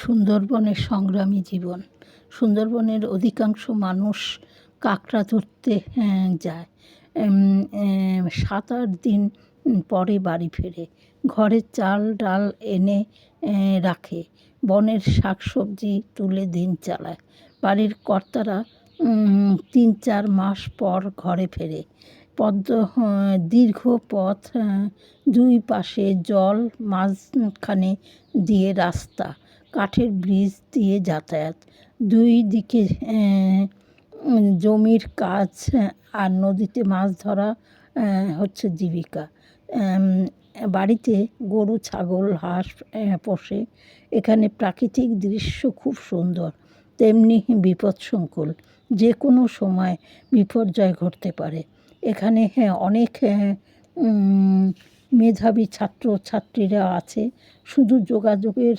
সুন্দরবনের সংগ্রামী জীবন। সুন্দরবনের অধিকাংশ মানুষ কাঁকড়া ধরতে যায়। ৭-৮ দিন পরে বাড়ি ফেরে। ঘরে চাল ডাল এনে রাখে। বনের শাকসবজি তুলে দিন চালায়। বাড়ির কর্তারা ৩-৪ মাস পর ঘরে ফেরে। দীর্ঘ পথ, দুই পাশে জল, মাঝখানে দিয়ে রাস্তা, কাঠের ব্রিজ দিয়ে যাতায়াত, দুই দিকে জমির কাজ, আর নদীতে মাছ ধরা হচ্ছে জীবিকা। বাড়িতে গরু ছাগল হাঁস পোষে। এখানে প্রাকৃতিক দৃশ্য খুব সুন্দর, তেমনি বিপদসংকুল। যে কোনো সময় বিপর্যয় ঘটতে পারে। এখানে অনেক মেধাবী ছাত্রছাত্রীরা আছে, শুধু যোগাযোগের